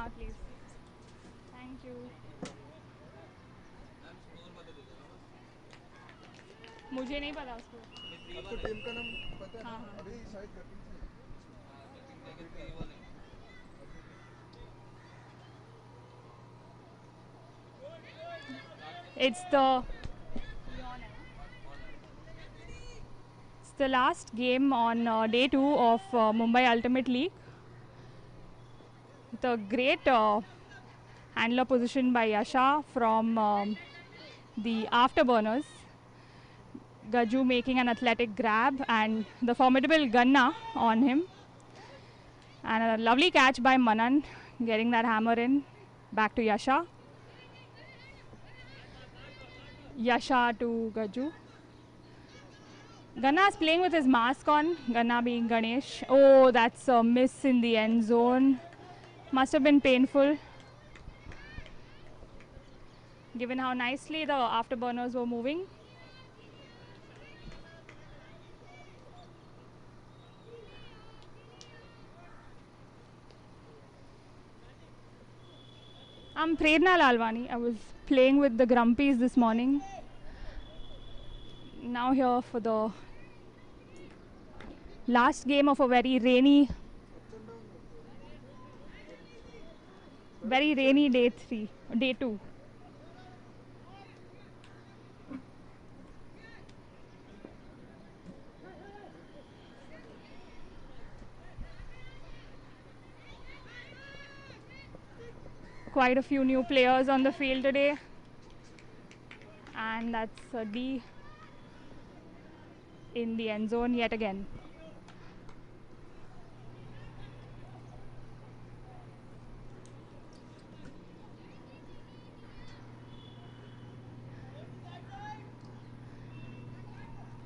हाँ please, thank you. मुझे नहीं पता उसको। आपको टीम का नाम पता है ना? हाँ हाँ। अभी शायद कटिंग से It's the it's the last game on day 2 of Mumbai Ultimate League. The great handler position by Yasha from the afterburners. Gaju making an athletic grab and the formidable Ganna on him. And a lovely catch by Manan, getting that hammer in. Back to Yasha. Yasha to Gaju. Ganna's playing with his mask on. Ganna being Ganesh. Oh, that's a miss in the end zone. Must have been painful, given how nicely the afterburners were moving. I'm Prerna Lalwani. I was playing with the Grumpies this morning. Now here for the last game of a very rainy day 2. Quite a few new players on the field today. And that's a D in the end zone yet again.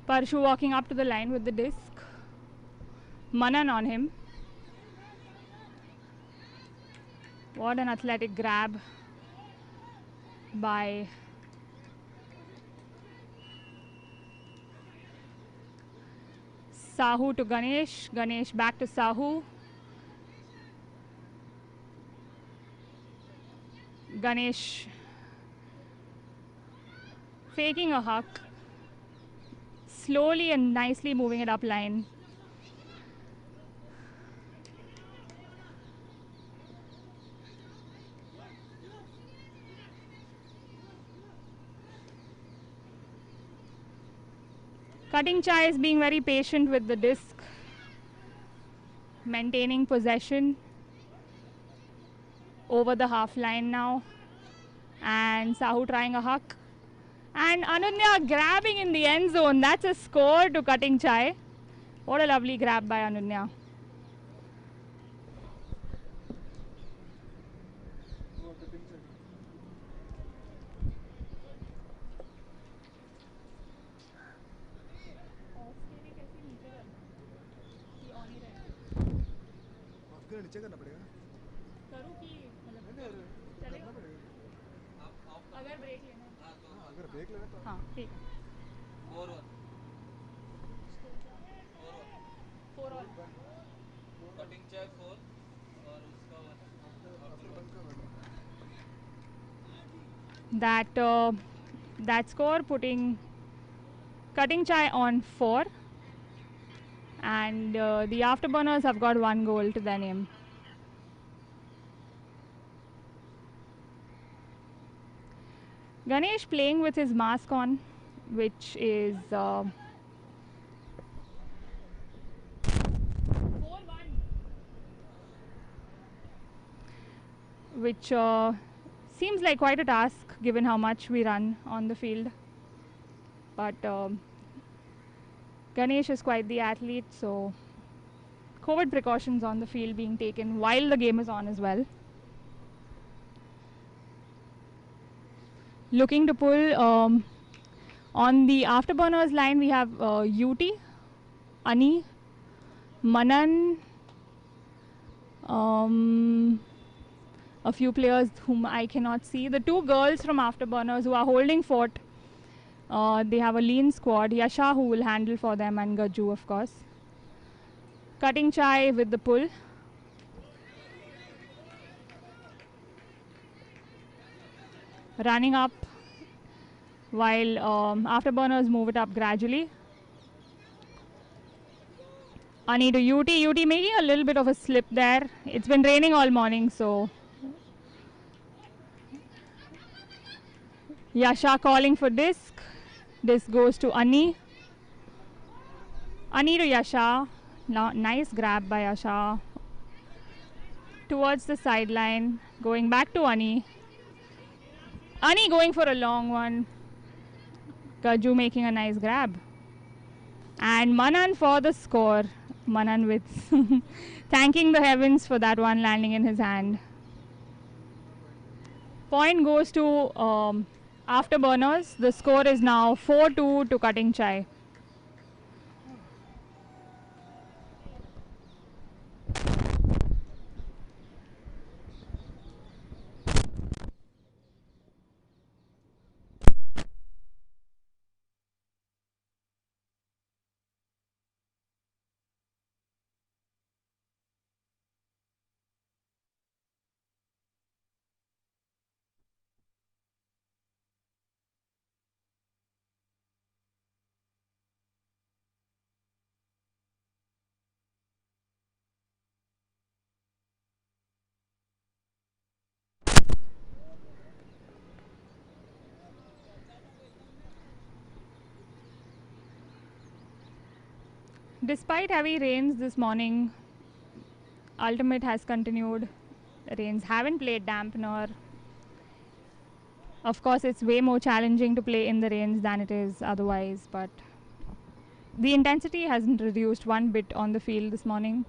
Parshu walking up to the line with the disc. Manan on him. What an athletic grab by Sahu to Ganesh. Ganesh back to Sahu. Ganesh faking a huck. Slowly and nicely moving it up line. Cutting Chai is being very patient with the disc, maintaining possession over the half line now. And Sahu trying a huck. And Anunya grabbing in the end zone. That's a score to Cutting Chai. What a lovely grab by Anunya. आपके नीचे करना पड़ेगा। करूँ कि मतलब चलेगा? अगर break लेना है। अगर ब्रेक लेना तो हाँ ठीक है। 4 और कटिंग चाय 4 और उसका that score putting Cutting Chai on 4, and the afterburners have got 1 goal to their name. Ganesh playing with his mask on, which is 4-1, which seems like quite a task given how much we run on the field. But Ganesh is quite the athlete, so COVID precautions on the field being taken while the game is on as well. Looking to pull on the afterburners line, we have UT, Ani, Manan, a few players whom I cannot see. The 2 girls from afterburners who are holding fort. They have a lean squad. Yasha who will handle for them, and Gaju of course. Cutting Chai with the pull. running up while afterburners move it up gradually. Ani to UT. UT making a little bit of a slip there. It's been raining all morning, so Yasha calling for disc. Disc goes to Ani. Ani to Yasha. Nice grab by Yasha. Towards the sideline. Going back to Ani. Ani going for a long one. Gaju making a nice grab. And Manan for the score. Manan with thanking the heavens for that one landing in his hand. Point goes to afterburners. The score is now 4-2 to Cutting Chai. Despite heavy rains this morning, Ultimate has continued. Rains haven't played dampener. Of course, it's way more challenging to play in the rains than it is otherwise, but the intensity hasn't reduced one bit on the field this morning.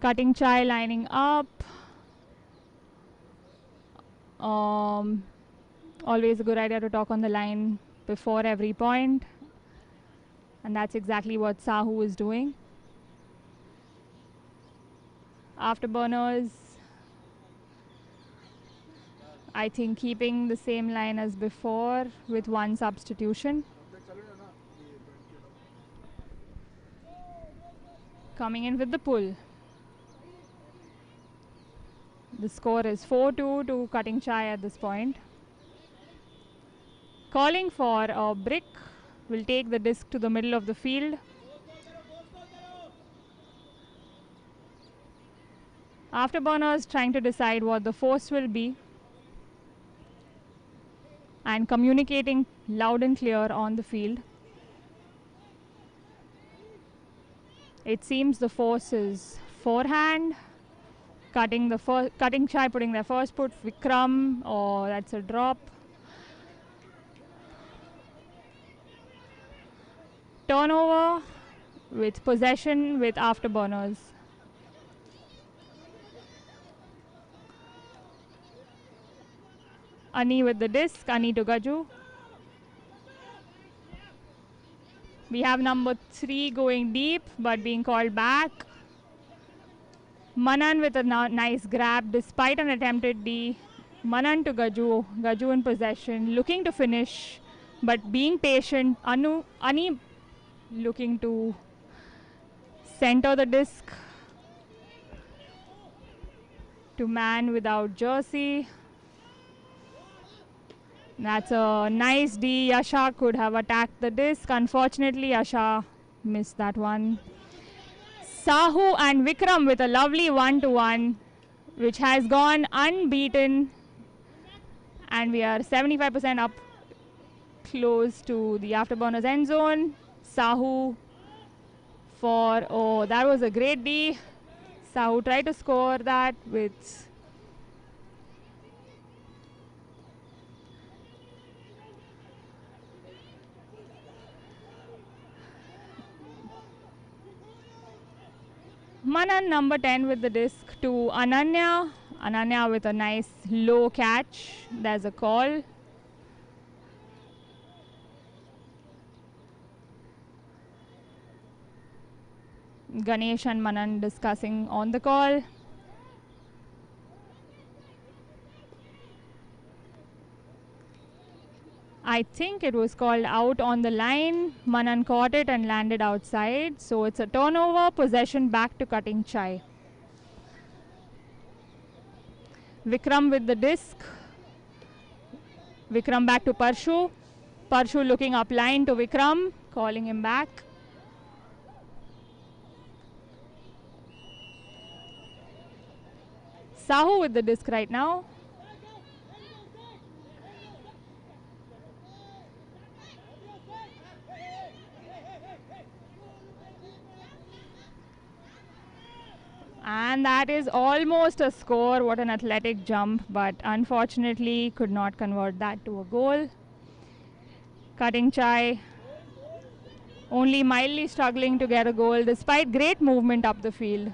Cutting Chai lining up. Always a good idea to talk on the line before every point. And that's exactly what Sahu is doing. Afterburners, I think keeping the same line as before with one substitution. Coming in with the pull. The score is 4-2 to Cutting Chai at this point. Calling for a brick. Will take the disc to the middle of the field. Afterburners trying to decide what the force will be and communicating loud and clear on the field. It seems the force is forehand. Cutting Chai putting their first put. Vikram, oh, that's a drop. Turnover with possession with afterburners. Ani with the disc, Ani to Gaju. We have number 3 going deep but being called back. Manan with a nice grab despite an attempted D. Manan to Gaju, Gaju in possession, looking to finish but being patient. Ani looking to center the disc to man without jersey. That's a nice D. Yasha could have attacked the disc. Unfortunately, Yasha missed that one. Sahu and Vikram with a lovely 1-1, which has gone unbeaten. And we are 75% up close to the afterburners end zone. Sahu for, oh, that was a great D. Sahu tried to score that with Manan number 10 with the disc to Ananya. Ananya with a nice low catch. There's a call. Ganesh and Manan discussing on the call. I think it was called out on the line. Manan caught it and landed outside. So it's a turnover, possession back to Cutting Chai. Vikram with the disc. Vikram back to Parshu. Parshu looking up line to Vikram, calling him back. Sahu with the disc right now. And that is almost a score. What an athletic jump, but unfortunately could not convert that to a goal. Cutting Chai only mildly struggling to get a goal despite great movement up the field.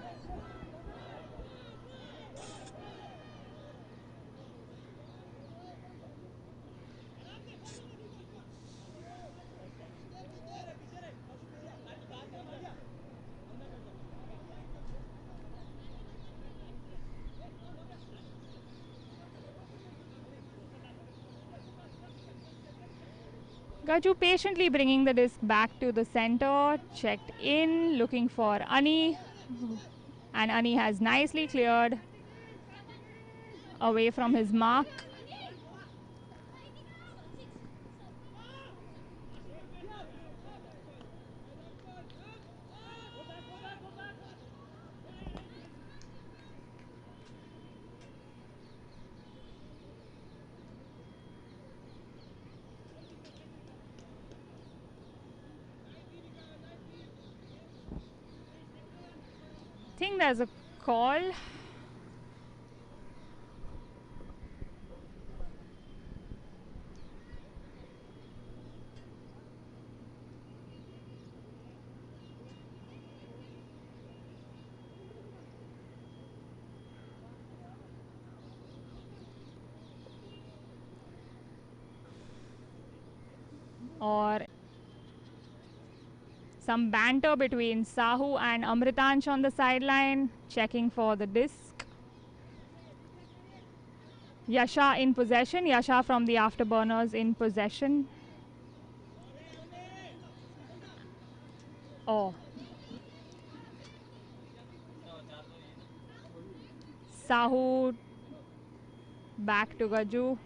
Gaju patiently bringing the disc back to the center, checked in, looking for Ani, and Ani has nicely cleared away from his mark. I think there's a call. Or some banter between Sahu and Amritansh on the sideline, checking for the disc. Yasha in possession. Yasha from the Afterburners in possession. Oh. Sahu back to Gaju.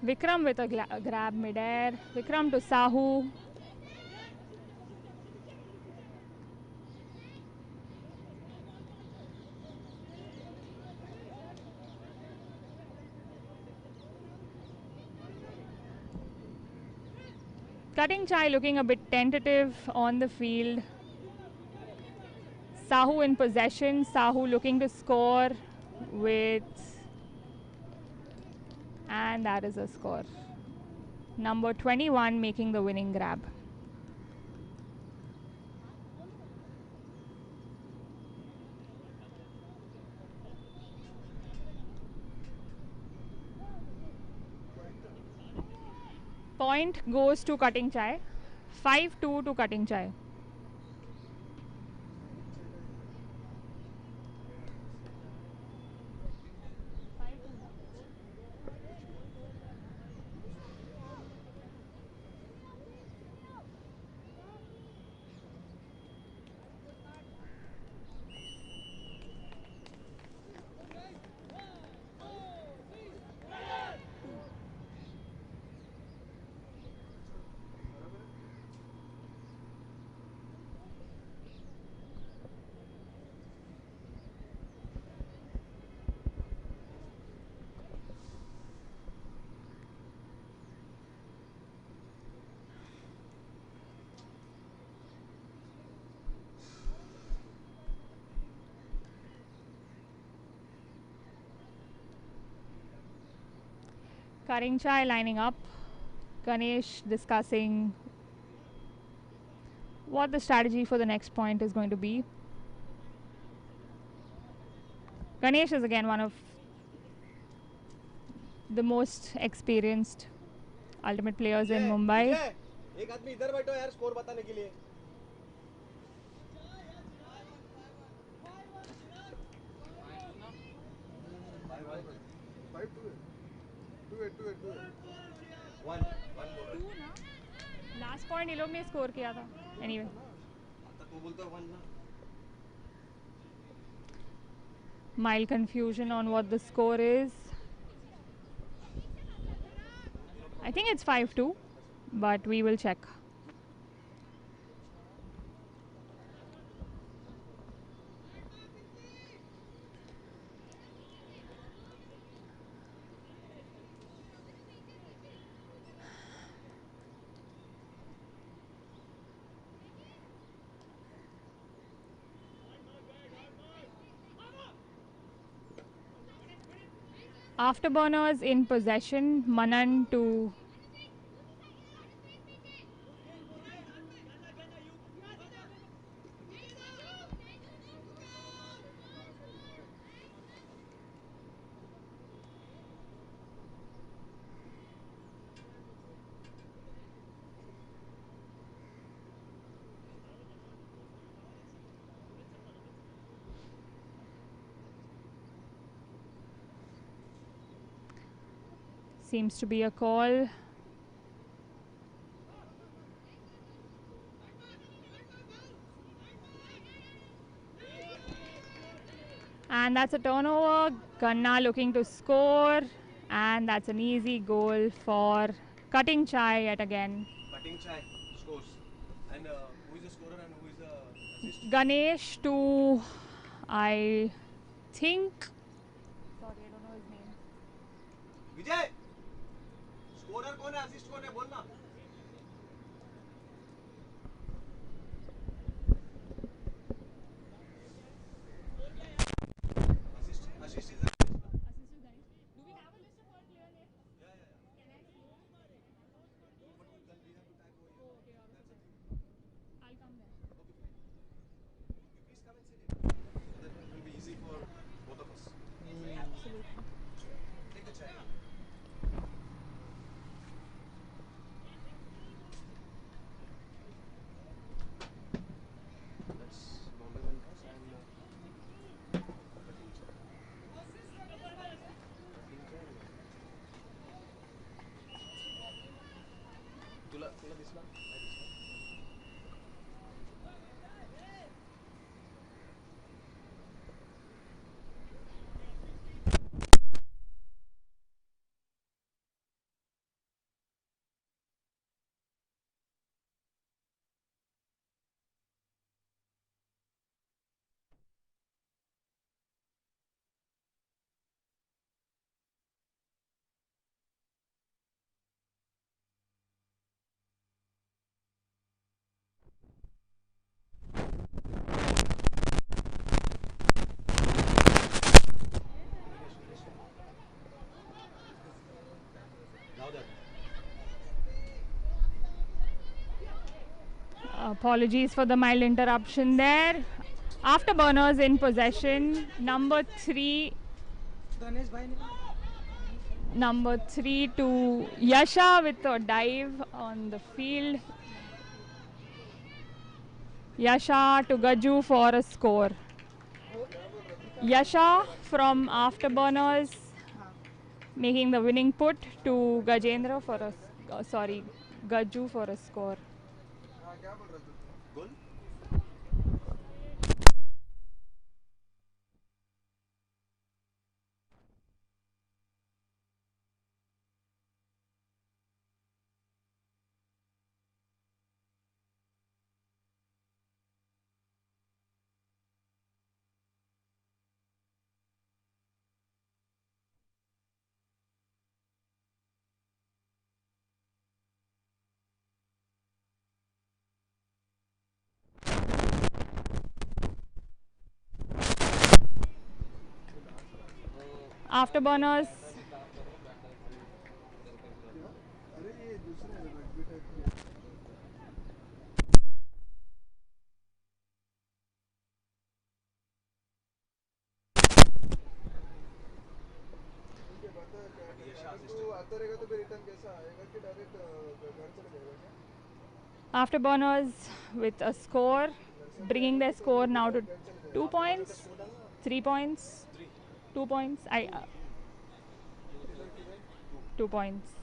Vikram with a grab mid-air. Vikram to Sahu. Cutting Chai looking a bit tentative on the field. Sahu in possession. Sahu looking to score with... And that is a score. Number 21 making the winning grab. Point goes to Cutting Chai. 5-2 to Cutting Chai. Cutting Chai lining up. Ganesh discussing what the strategy for the next point is going to be. Ganesh is again one of the most experienced ultimate players in Mumbai. एक आदमी इधर बैठो यार score बताने के लिए. Last point ये लोग ने स्कोर किया था. एनीवे बोलता हूँ one Mild confusion on what the score is. I think it's 5-2, but we will check. Afterburners in possession. Manan to seems to be a call. And that's a turnover. Ganna looking to score. And that's an easy goal for Cutting Chai yet again. Cutting Chai scores. And who is the scorer and who is the assist? Ganesh to, I think. Sorry, I don't know his name. Vijay scorer कौन है assist कौन है बोलना assist is that will be easy for both of us. Take the chai. That's Bombay Wanderers and Cutting Chai. तुला दिसला नाही दिसला Apologies for the mild interruption there. Afterburners in possession. Number three to Yasha with a dive on the field. Yasha to Gaju for a score. Yasha from Afterburners making the winning put to Gajendra for a Gaju for a score. हाँ क्या बोल रहा तू गोल Afterburners अरे ये दूसरे rugby type की है ठीक है बता क्या अगर तू आता रहेगा तो फिर रिटर्न कैसा आएगा कि डायरेक्ट घर चले जाएगा क्या Afterburners with a score, bringing their score now to 2 points, 3 points, 2 points. 2 points.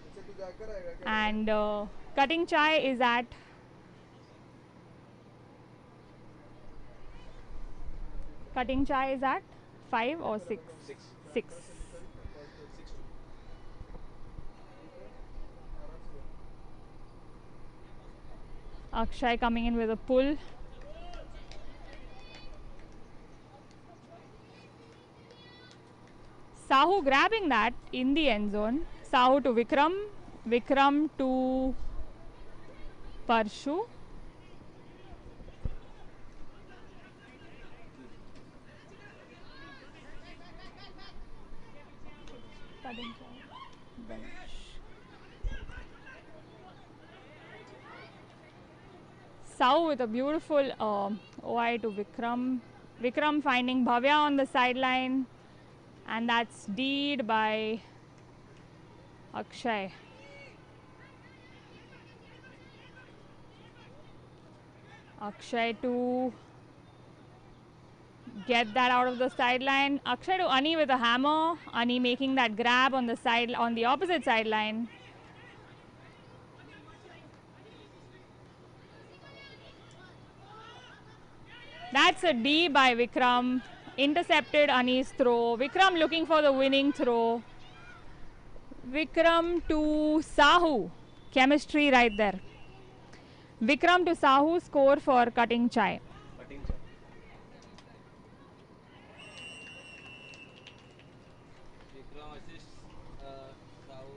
अच्छा तू जाकर आएगा क्या And Cutting Chai is at Cutting chai is at 5 or 6? 6. 6. 6 2. Akshay coming in with a pull. Sahu grabbing that in the end zone. Sahu to Vikram. Vikram to Parshu. Sahu with a beautiful OI to Vikram. Vikram finding Bhavya on the sideline. And that's D'd by Akshay. Akshay to get that out of the sideline. Akshay to Ani with a hammer. Ani making that grab on the side, on the opposite sideline. That's a D by Vikram. Intercepted Ani's throw. Vikram looking for the winning throw. Vikram to Sahu. Chemistry right there. Vikram to Sahu, score for Cutting Chai. Cutting chai. Vikram assist. Sahu.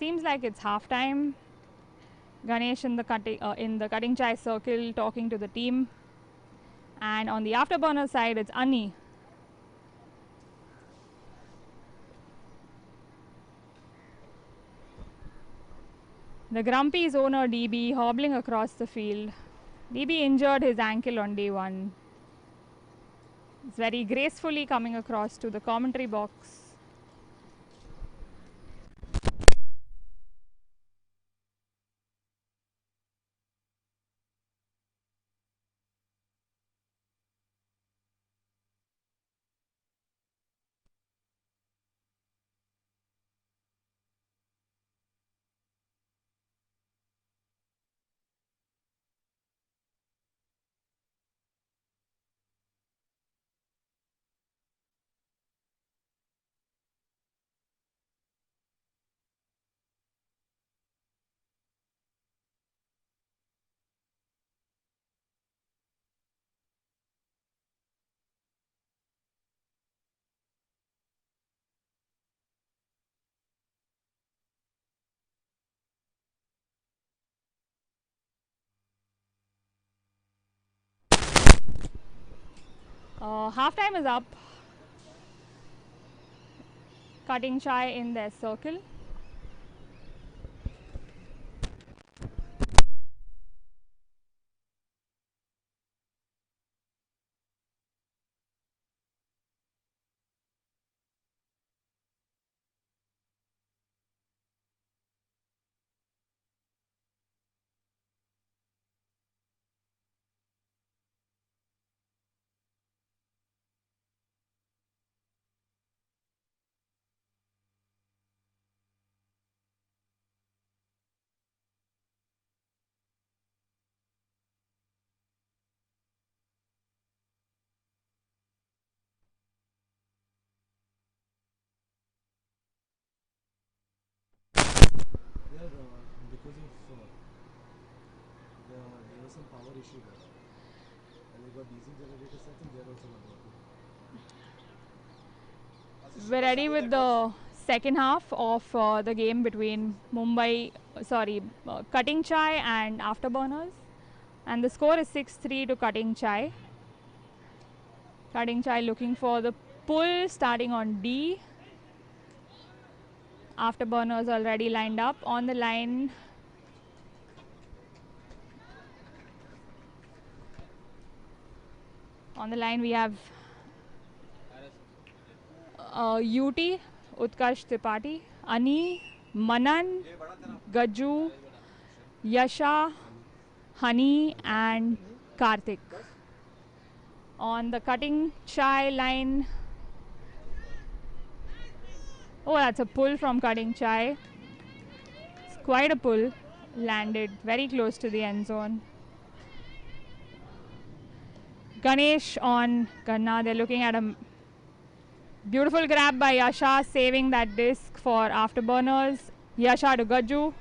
Seems like it's halftime. Ganesh in the cutting chai circle talking to the team. And on the afterburner side, it's Ani. The Grumpy's owner DB hobbling across the field. DB injured his ankle on day one. It's very gracefully coming across to the commentary box. Halftime is up. Cutting chai in their circle. There, because of there was some power issue there, and they got DC generator sets, and they're also not working. We're ready with the second half of the game between Cutting Chai and Afterburners. And the score is 6-3 to Cutting Chai. Cutting Chai looking for the pull starting on D. Afterburners already lined up on the line. On the line we have UT, Utkarsh Tripathi, Ani, Manan, Gaju, Yasha, Hani and Karthik. On the cutting chai line, oh, that's a pull from cutting chai. It's quite a pull, landed very close to the end zone. Ganesh on Ganna, they're looking at a beautiful grab by Yasha, saving that disc for afterburners. Yasha to Gaju.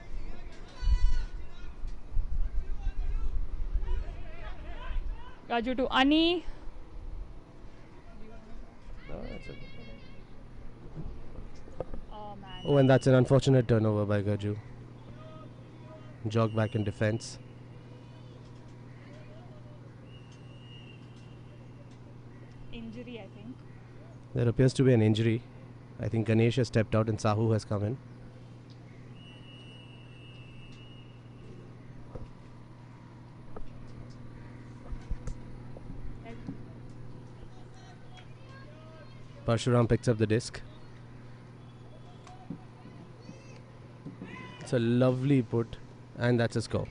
Gaju to Ani. Oh man. Oh, and that's an unfortunate turnover by Gaju. Jog back in defense. Injury, I think. There appears to be an injury. I think Ganesh has stepped out and Sahu has come in. Parshuram picks up the disc. It's a lovely put, and that's a score.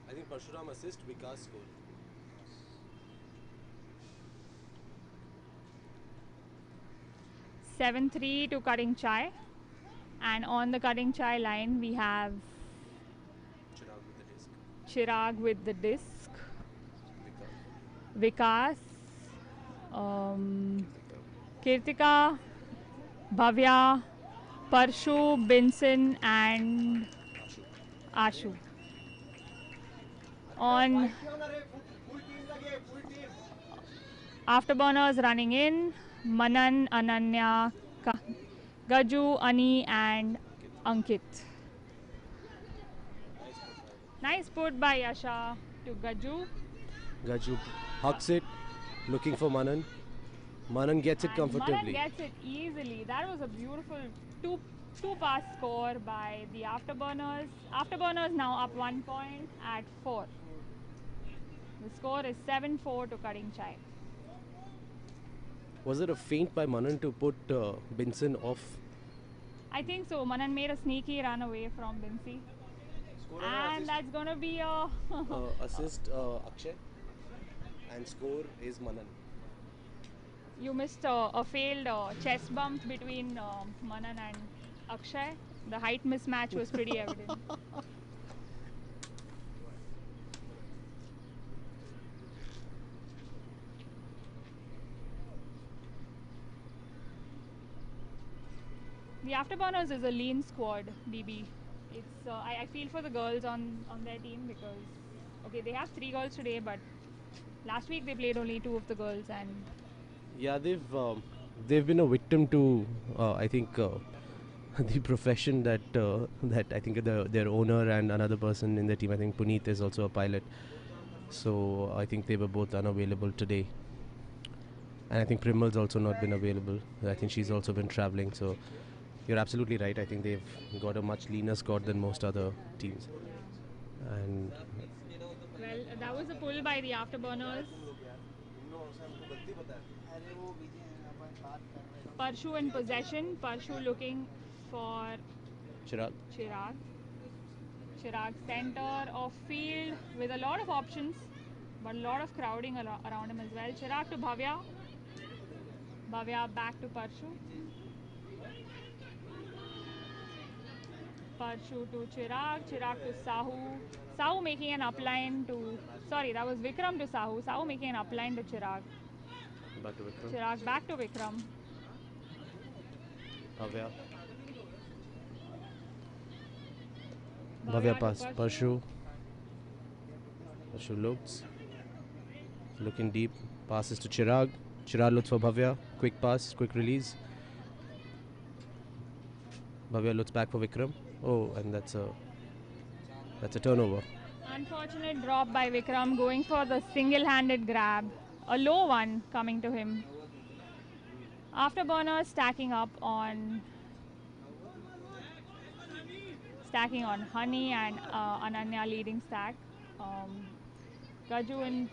I think Parshuram assist, Vikas score. Seven 3 to cutting chai, and on the cutting chai line we have Chirag with the disc, Vikas, Kirtika, Bhavya, Parshu, Binson and Ashu. On afterburners running in, Manan, Ananya, Gaju, Ani and Ankit. Nice put by Yasha to Gaju. Gaju hucks it, looking for Manan. Manan gets it And comfortably. Manan gets it easily. That was a beautiful two pass score by the afterburners. Afterburners now up 1 point at 4. The score is 7-4 to cutting chai. Was it a feint by Manan to put Binson off? I think so. Manan made a sneaky run away from Binsi. And that's going to be a Assist Akshay, and score is Manan. you missed a failed chest bump between Manan and Akshay. The height mismatch was pretty evident. The Afterburners is a lean squad, DB. It's I feel for the girls on their team because okay, they have 3 girls today, but last week they played only 2 of the girls, and Yeah, they've been a victim to I think the profession that I think their owner and another person in their team. I think Puneet is also a pilot, so I think they were both unavailable today. And I think Primal's also not been available. I think she's also been traveling. So you're absolutely right. I think they've got a much leaner squad than most other teams. And well, that was a pull by the Afterburners. Parshu in possession. Parshu looking for Chirag. Chirag. Chirag center of field with a lot of options, but a lot of crowding around him as well. Chirag to Bhavya. Bhavya back to Parshu. Parshu to Chirag. Chirag to Sahu. Sahu making an upline to. Sorry, that was Vikram to Sahu. Sahu making an upline to Chirag. Back to Vikram. Chirag back to Vikram. Bhavya. Bhavya Bhavya to pass. Parshu. Parshu looks. Looking deep. Passes to Chirag. Chirag looks for Bhavya. Quick pass. Quick release. Bhavya looks back for Vikram. Oh, and that's a turnover. Unfortunate drop by Vikram, going for the single-handed grab. A low one coming to him. Afterburner stacking on Honey and Ananya leading stack. Gaju in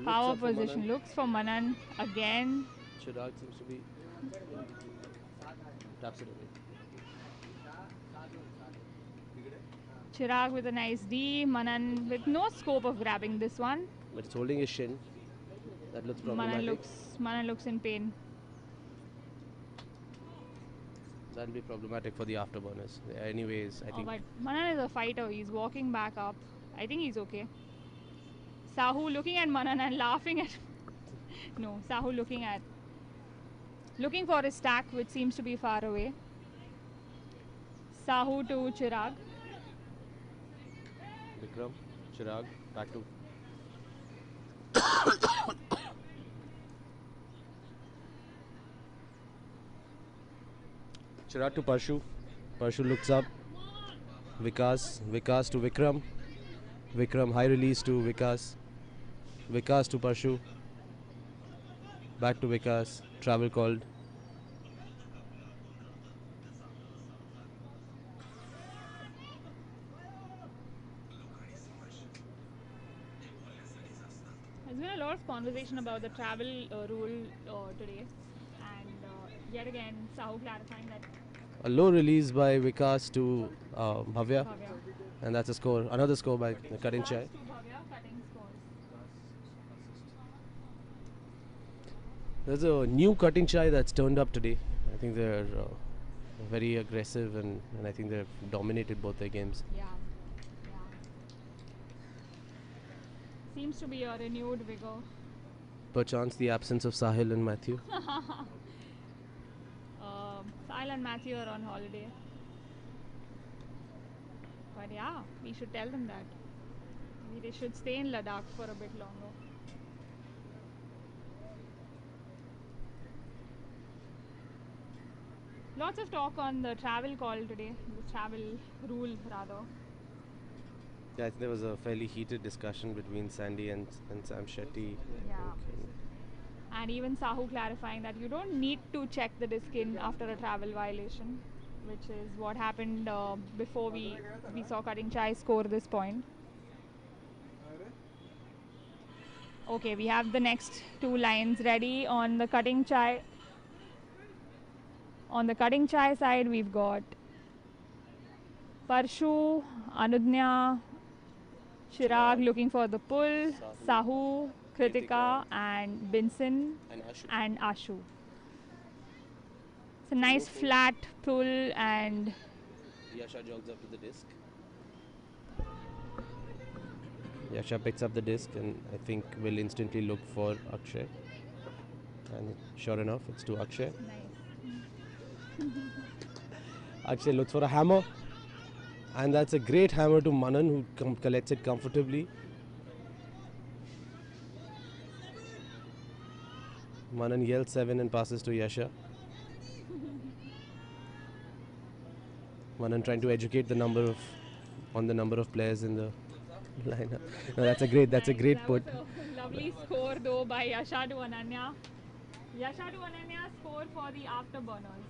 power position. Looks for Manan again. Chirag seems to be taps it away. Chirag with a nice D. Manan with no scope of grabbing this one. But it's holding his shin. That looks problematic. Manan looks in pain. That'll be problematic for the afterburners. Anyways, I think But Manan is a fighter. He's walking back up. I think he's okay. Sahu looking at Manan and laughing at. No, Sahu looking for his stack, which seems to be far away. Sahu to Chirag. Vikram, Chirag, back to Chirag to Parshu. Parshu looks up. Vikas to Vikram. Vikram high release to Vikas. Vikas to Parshu. Back to Vikas. Travel called. There's been a lot of conversation about the travel rule today, and yet again Sahu clarifying that A low release by Vikas to Bhavya. Bhavya. And that's a score. Another score by Karin Chai. To Bhavya cutting scores. There's a new Cutting Chai that's turned up today. I think they're very aggressive and I think they've dominated both their games. Yeah. Seems to be a renewed vigor. Perchance the absence of Sahil and Matthew. Sahil and Matthew are on holiday. But yeah, we should tell them that. Maybe they should stay in Ladakh for a bit longer. Lots of talk on the travel call today, the travel rule rather. Yeah, I think there was a fairly heated discussion between Sandy and Sam Shetty. Yeah. And even Sahu clarifying that you don't need to check the disc in after a travel violation, which is what happened before we saw Cutting Chai score this point. Okay, we have the next two lines ready on the Cutting Chai. On the Cutting Chai side, we've got Parshu, Anudnya, Chirag looking for the pull, Sahu, Kritika and Binson and Ashu. It's a nice flat pull and Yasha jogs up to the disc. Yasha picks up the disc and I think will instantly look for Akshay. And sure enough, it's to Akshay. nice. Akshay looks for a hammer. And that's a great hammer to Manan who collects it comfortably. Manan yells 7 and passes to Yasha. Manan trying to educate the number of players in the lineup. No, that's a great That put. was a lovely score though by Yasha to Ananya. Yasha to Ananya score for the afterburners.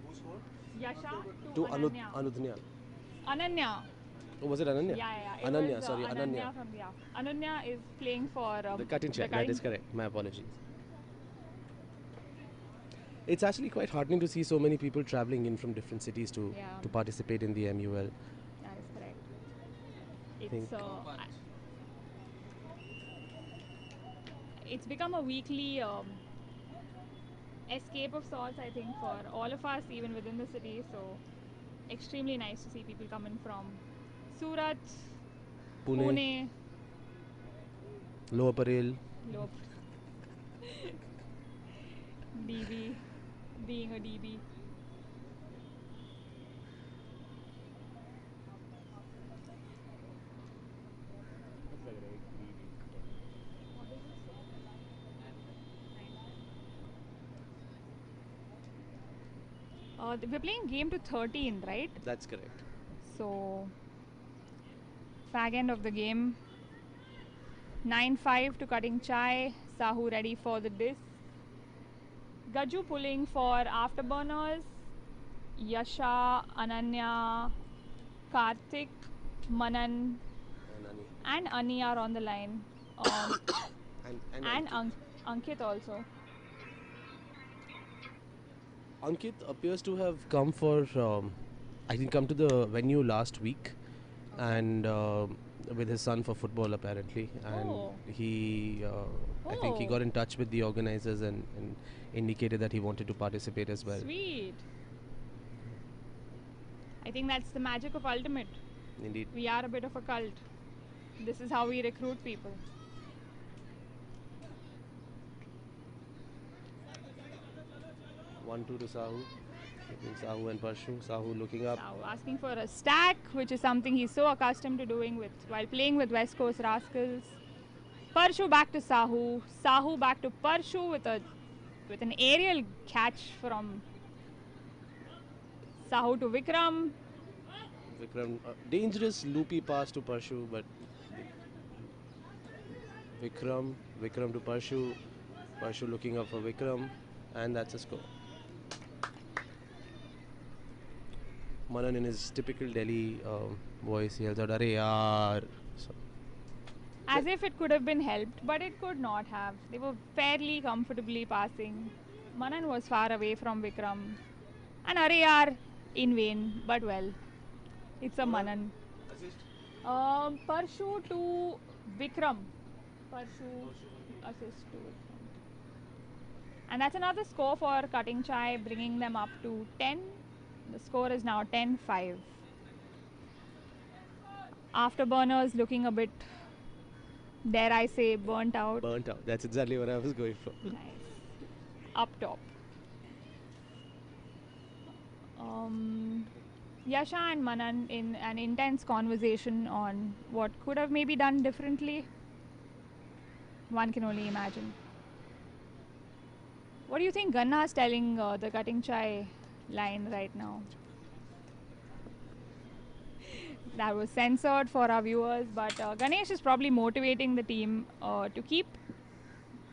Who scored? Yasha To Ananya. Anudnya. Ananya. Oh, was it Ananya? Yeah. It Ananya, was, sorry, Ananya. From the Ananya is playing for The Cutting Chai. That Cutting- is correct. My apologies. It's actually quite heartening to see so many people traveling in from different cities to Yeah. participate in the MUL. That is correct. Think- It's it's become a weekly escape of sorts, I think, for all of us, even within the city. So extremely nice to see people coming from Surat, Pune, Lower Parel. Lop, DB, being a DB. We're playing game to 13, right? That's correct. So, fag end of the game. 9-5 to Cutting Chai. Sahu ready for the disc. Gaju pulling for Afterburners. Yasha, Ananya, Karthik, Manan, and Ani are on the line. And Ankit also. Ankit appears to have come for, I think, come to the venue last week, and with his son for football apparently, and Oh. he, I think he Oh. got in touch with the organizers and indicated that he wanted to participate as well. Sweet. I think that's the magic of Ultimate. Indeed. We are a bit of a cult. This is how we recruit people. 1-2 to Sahu. Between Sahu and Parshu. Sahu looking up. Now asking for a stack, which is something he's so accustomed to doing with while playing with West Coast Rascals. Parshu back to Sahu. Sahu back to Parshu with an aerial catch from Sahu to Vikram. Vikram, dangerous loopy pass to Parshu, but Vikram to Parshu. Parshu looking up for Vikram, and that's a score. Manan in his typical Delhi voice yells out, "Arey yaar!" So, As if it could have been helped, but it could not have. They were fairly comfortably passing. Manan was far away from Vikram. And Areyar in vain, but well, it's a Manan. Assist. Parshu to Vikram. Parshu assist to Vikram. And that's another score for Cutting Chai, bringing them up to 10. The score is now 10-5. Afterburners looking a bit, dare I say, burnt out. burnt out. That's exactly what I was going for. Nice. Up top. Yasha and Manan in an intense conversation on what could have maybe done differently. One can only imagine. What do you think Ganna is telling the Cutting Chai line right now? That was censored for our viewers, but Ganesh is probably motivating the team to keep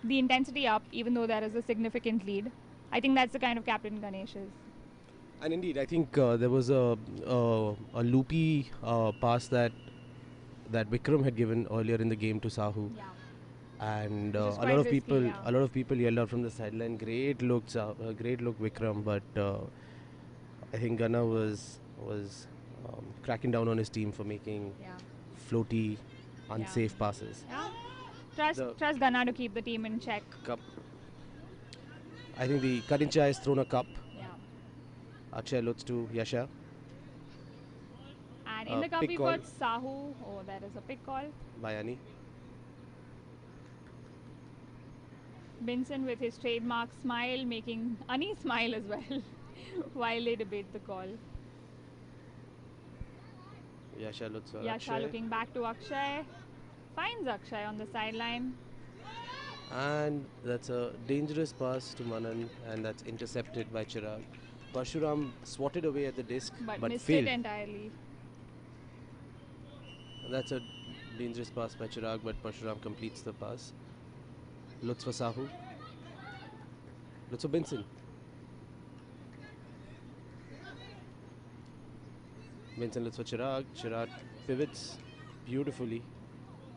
the intensity up, even though there is a significant lead. I think that's the kind of captain Ganesh is. And indeed, I think there was a loopy pass that Vikram had given earlier in the game to Sahu, Yeah. and Which a is lot quite of risky, people, yeah. a lot of people yelled out from the sideline, "Great look, great look, Vikram!" But I think Gunnar was cracking down on his team for making Yeah. floaty, unsafe passes. Yeah. The- Trust Ganna to keep the team in check. Cup. I think the Cutting Chai has thrown a cup. Yeah. Akshay Lutz to Yasha. And in the cup pick we've call. got Sahu. Oh, there is a pick call. Bayani. Binson with his trademark smile, making Ani smile as well while they debate the call. Yasha Lutz or Yasha Akshay. looking back to Akshay. Finds Akshay on the sideline. And that's a dangerous pass to Manan, and that's intercepted by Chirag. Parshuram swatted away at the disc, But, but missed failed. it entirely. That's a dangerous pass by Chirag, but Parshuram completes the pass. Lutz for Sahu. Lutz for Binson. Binson Lutz for Chirag. Chirag pivots beautifully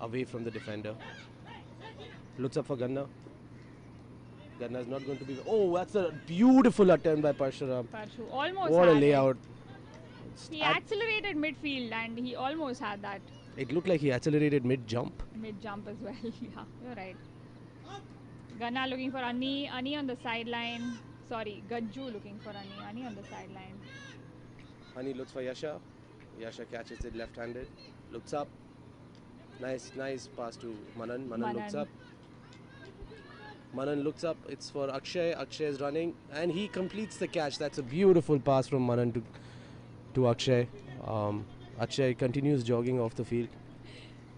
away from the defender. Lutz up for Ganna. Ganna is not going to be. Oh, that's a beautiful attempt by Parshuram. Parshu almost What a had it. layout. He accelerated midfield and he almost had that It looked like he accelerated mid jump. mid jump as well. Yeah, you're right. Ganna looking for Ani. Ani on the sideline. Sorry, Gajju looking for Ani. Ani on the sideline. Hani looks for Yasha. Yasha catches it left-handed. Looks up. Nice pass to Manan. Manan looks Manan. up. Manan looks up. It's for Akshay. Akshay is running and he completes the catch. That's a beautiful pass from Manan to Akshay. Akshay continues jogging off the field.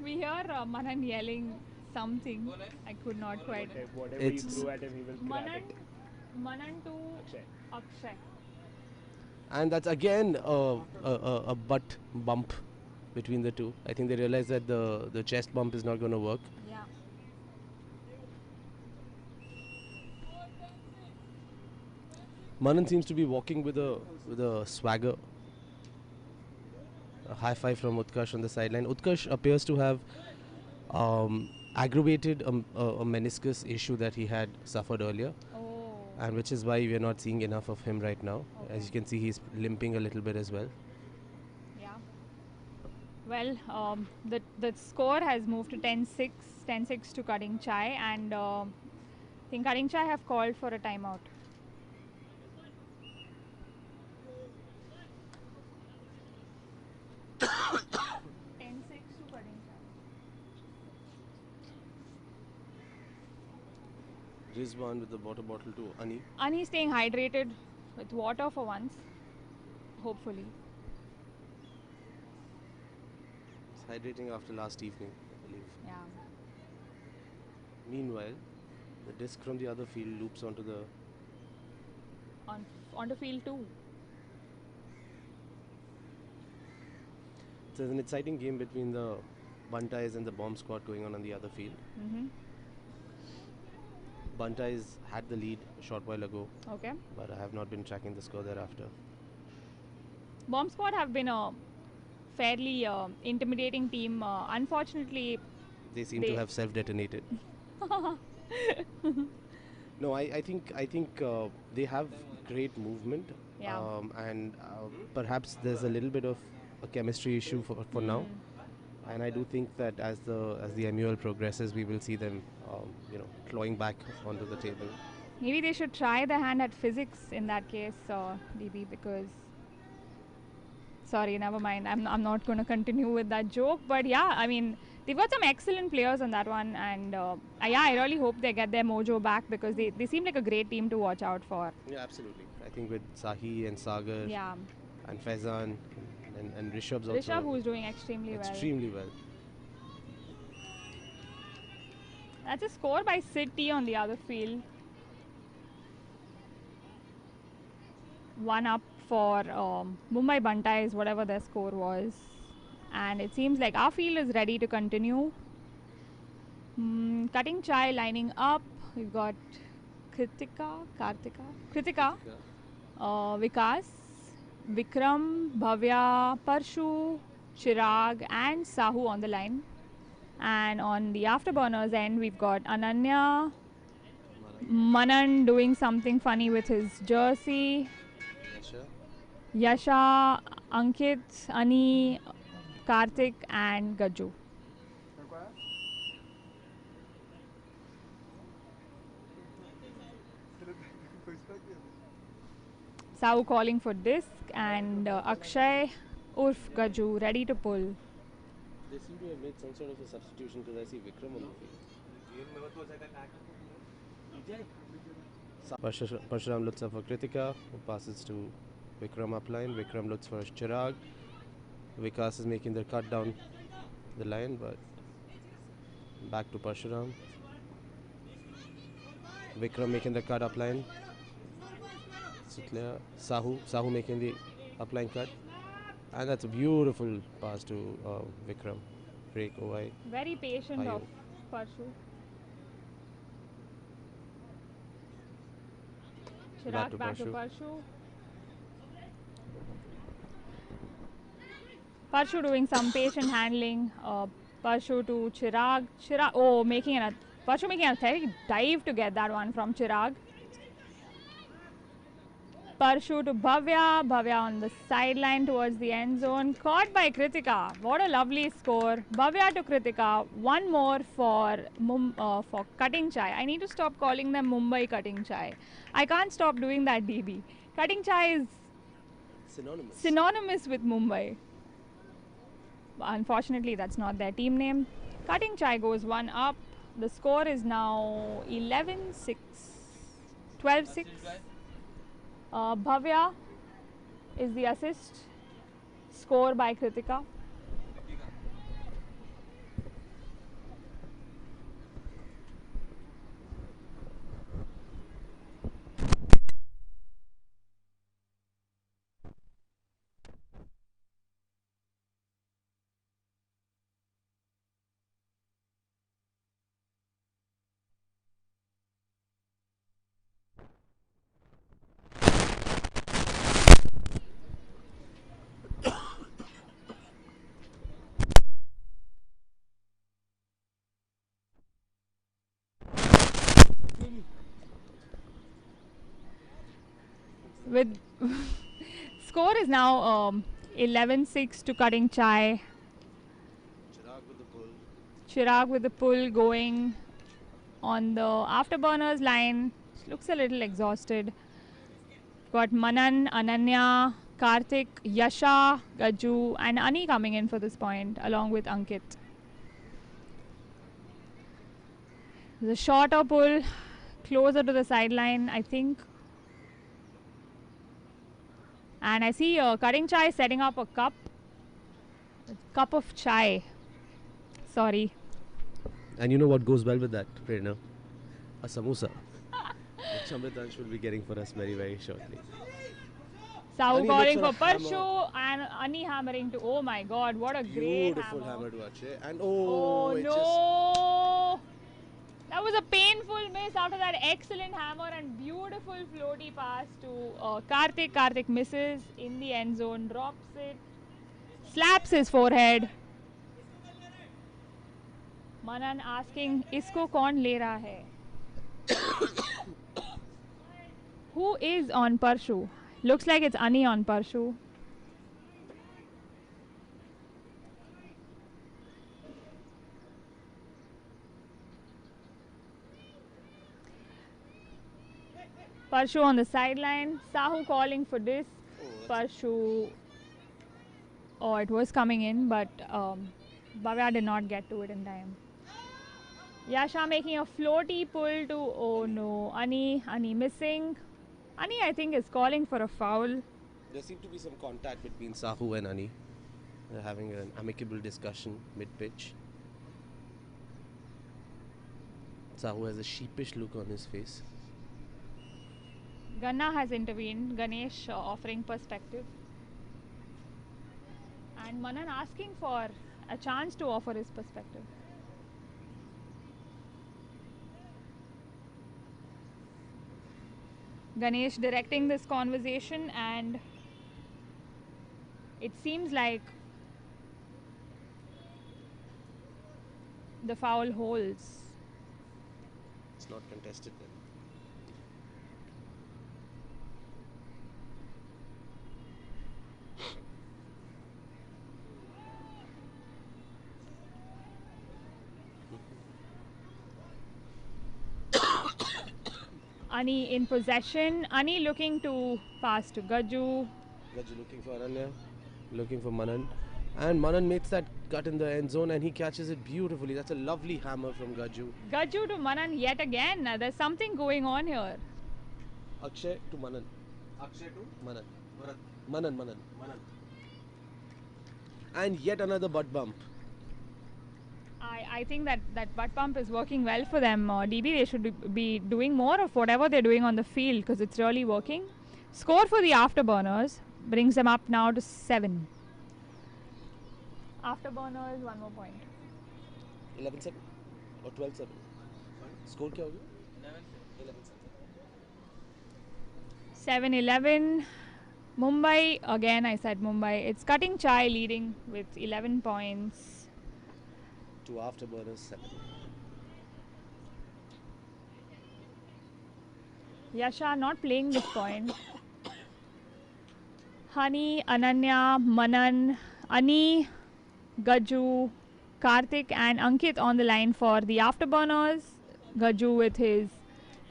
We hear Manan yelling something. I could not quite. Whatever It's- you throw at him, he will grab Manan, it. Manan to Akshay. Akshay. And that's again a butt bump between the two. I think they realize that the chest bump is not going to work. Yeah. Manan seems to be walking with a swagger. A high five from Utkarsh on the sideline. Utkarsh appears to have aggravated a meniscus issue that he had suffered earlier, Oh. and which is why we are not seeing enough of him right now. As Okay. you can see, he's limping a little bit as well. Yeah. Well, the score has moved to 10-6 to Cutting Chai, and I think Cutting Chai have called for a timeout. Rizwan with the water bottle to Ani. Ani staying hydrated with water for once, hopefully. He's hydrating after last evening, I believe. Yeah. Meanwhile, the disc from the other field loops onto the Onto field 2. So there's an exciting game between the Buntais and the Bomb Squad going on the other field. Mm-hmm. Buntais had the lead a short while ago, Okay. but I have not been tracking the score thereafter. Bomb Squad have been a fairly intimidating team. Unfortunately, They seem They- to have self-detonated. No, I think they have great movement, Yeah. and perhaps there's a little bit of a chemistry issue for now. And I do think that as the MUL progresses, we will see them, clawing back onto the table. maybe they should try their hand at physics in that case, DB, because. Sorry, never mind. I'm not going to continue with that joke. But yeah, I mean, they've got some excellent players on that one. And yeah, I really hope they get their mojo back because they seem like a great team to watch out for. Yeah, absolutely. I think with Sahi and Sagar Yeah. and Faizan and Rishabh's also Rishabh, who's doing extremely well. extremely well. That's a score by City on the other field. 1 up for Mumbai Buntais, whatever their score was. And it seems like our field is ready to continue. Cutting Chai lining up. We've got Kritika, Vikas, Vikram, Bhavya, Parshu, Chirag and Sahu on the line. And on the afterburners end, we've got Ananya, Manan doing something funny with his jersey, Yasha. Yasha, Ankit, Ani, Karthik and Gajju. Sahu calling for disc and Akshay, Urf Gajju ready to pull. They seem to have made some sort of a substitution because I see Vikram on the field. Parshuram looks up for Kritika, who passes to Vikram upline. Vikram looks for Chirag. Vikas is making the cut down the line, but back to Parshuram. Vikram making the cut upline. It's clear. Sahu making the upline cut. And that's a beautiful pass to Vikram. Break OI. Very patient Ayo. of Parshu. Chirag back to Parshu. Parshu doing some patient handling. Parshu to Chirag. Parshu making an athletic dive to get that one from Chirag. Parshu to Bhavya. Bhavya on the sideline towards the end zone. Caught by Kritika. What a lovely score. Bhavya to Kritika. One more for Cutting Chai. I need to stop calling them Mumbai Cutting Chai. I can't stop doing that, DB. Cutting Chai is synonymous with Mumbai. Unfortunately, that's not their team name. Cutting Chai goes one up. The score is now 11-6. 12-6. Bhavya is the assist. Score by Kritika. With score is now 11-6 to Cutting Chai. Chirag with the pull going on the afterburners line. Looks a little exhausted. Got Manan, Ananya, Karthik, Yasha, Gaju and Ani coming in for this point along with Ankit. The shorter pull closer to the sideline, I think. And I see Cutting Chai setting up a cup of chai. Sorry. And you know what goes well with that, Prerna? A samosa. Which Amritansh will be getting for us very, very shortly. Sahu Ani calling for looks a Parshu and Ani hammering to. Oh my God, what a great Beautiful hammer. hammer to Akshay. And Oh it no! That was a painful miss after that excellent hammer and beautiful floaty pass to Karthik. Karthik misses in the end zone, drops it, slaps his forehead. Manan asking, "Isko kaun le raha hai?" Who is on Parshu? Looks like it's Ani on Parshu. Parshu on the sideline. Sahu calling for this. Parshu. Oh, it was coming in, but Bhavya did not get to it in time. Yasha making a floaty pull to. Oh no. Ani missing. Ani, I think, is calling for a foul. There seemed to be some contact between Sahu and Ani. They're having an amicable discussion mid-pitch. Sahu has a sheepish look on his face. Ganna has intervened. Ganesh offering perspective. And Manan asking for a chance to offer his perspective. Ganesh directing this conversation, and it seems like the foul holds. It's not contested then. Ani in possession. Ani looking to pass to Gaju. Gaju looking for Ananya, looking for Manan. And Manan makes that cut in the end zone and he catches it beautifully. That's a lovely hammer from Gaju. Gaju to Manan yet again. There's something going on here. Akshay to Manan. Akshay to Manan. Bharat. Manan. And yet another butt bump. I think that butt pump is working well for them. DB, they should be doing more of whatever they're doing on the field because it's really working. Score for the afterburners brings them up now to 7. Afterburners, one more point. 11-7 or 12-7? Score kya ho gaya? 7-11. Mumbai, again I said Mumbai. It's Cutting Chai leading with 11 points. To afterburners 7. Yasha not playing this point. Honey, Ananya, Manan, Ani, Gaju, Karthik and Ankit on the line for the afterburners. Gaju with his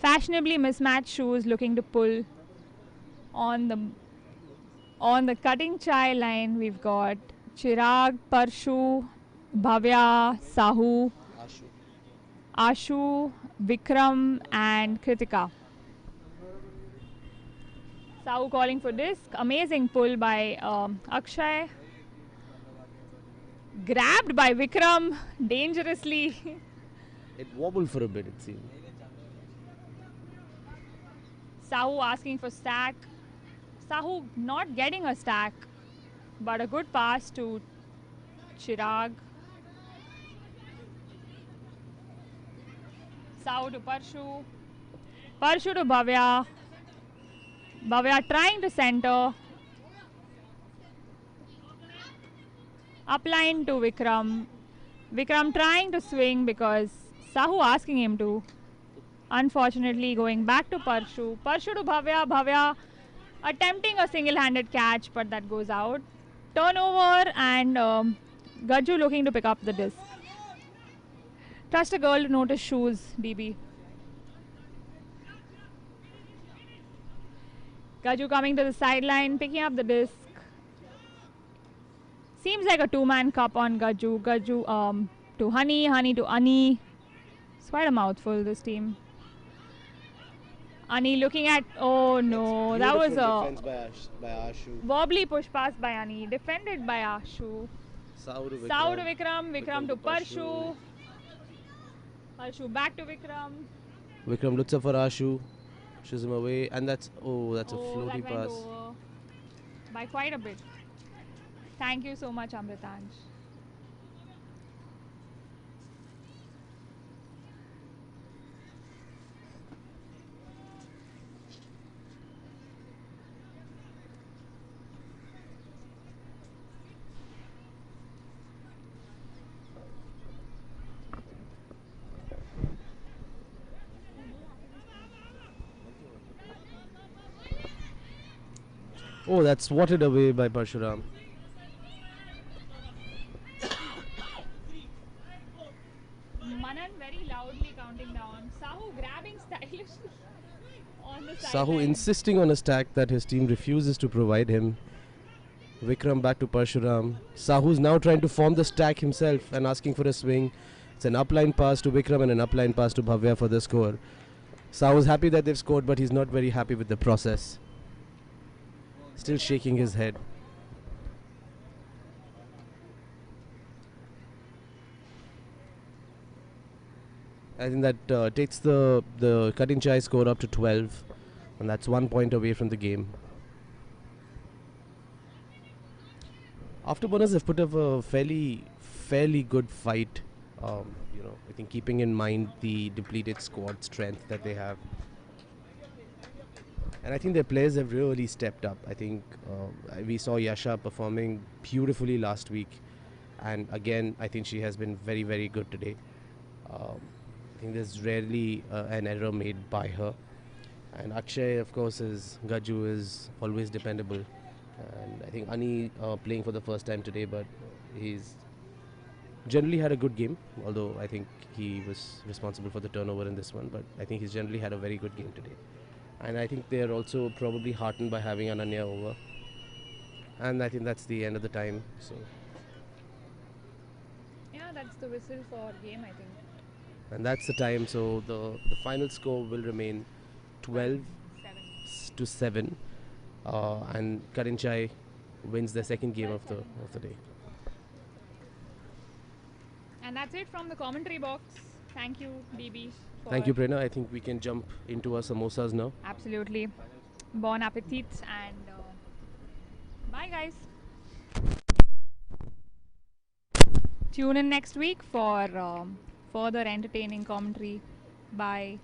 fashionably mismatched shoes looking to pull on the cutting chai line. We've got Chirag, Parshu, Bhavya, Sahu, Ashu, Vikram and Kritika. Sahu calling for disc. Amazing pull by Akshay. Grabbed by Vikram dangerously. It wobbled for a bit, it seemed. Sahu asking for stack. Sahu not getting a stack, but a good pass to Chirag. Sahu to Parshu. Parshu to Bhavya. Bhavya trying to center. Upline to Vikram. Vikram trying to swing because Sahu asking him to. Unfortunately going back to Parshu. Parshu to Bhavya. Bhavya attempting a single-handed catch, but that goes out. Turnover and Gaju looking to pick up the disc. Trust a girl to notice shoes, DB. Gaju coming to the sideline, picking up the disc. Seems like a two-man cup on Gaju. Gaju to Honey, Honey to Ani. It's quite a mouthful, this team. Ani looking at, oh no, that was a defense by Ashu. wobbly push pass by Ani, defended by Ashu. Sahu to Sahu to Vikram, Vikram to Parshu. Parshu back to Vikram. Vikram looks up for Ashu, pushes him away, and that's a That floaty went pass. over by quite a bit. Thank you so much, Amritansh. Oh, that's swatted away by Parshuram. Manan very loudly counting down. Sahu grabbing stylishly on the Sahu sideline. insisting on a stack that his team refuses to provide him. Vikram back to Parshuram. Sahu's now trying to form the stack himself and asking for a swing. It's an upline pass to Vikram and an upline pass to Bhavya for the score. Sahu's happy that they've scored, but he's not very happy with the process. Still shaking his head. I think that takes the cutting chai score up to 12, and that's 1 point away from the game. Afterburners have put up a fairly good fight. I think keeping in mind the depleted squad strength that they have, and I think their players have really stepped up. I think we saw Yasha performing beautifully last week, and again I think she has been very, very good today. I think there's rarely an error made by her. And Akshay, of course, Gaju is always dependable. And I think Ani playing for the first time today, but he's generally had a good game, although I think he was responsible for the turnover in this one, but I think he's generally had a very good game today. And I think they're also probably heartened by having Ananya over. And I think that's the end of the time. So, Yeah, that's the whistle for game, I think. and that's the time. So the final score will remain 12 to 7, and Karinchai wins the second game of the day. And that's it from the commentary box. Thank you, DB. Thank you, Prerna. I think we can jump into our samosas now. Absolutely. Bon appetit and bye, guys. Tune in next week for further entertaining commentary. Bye.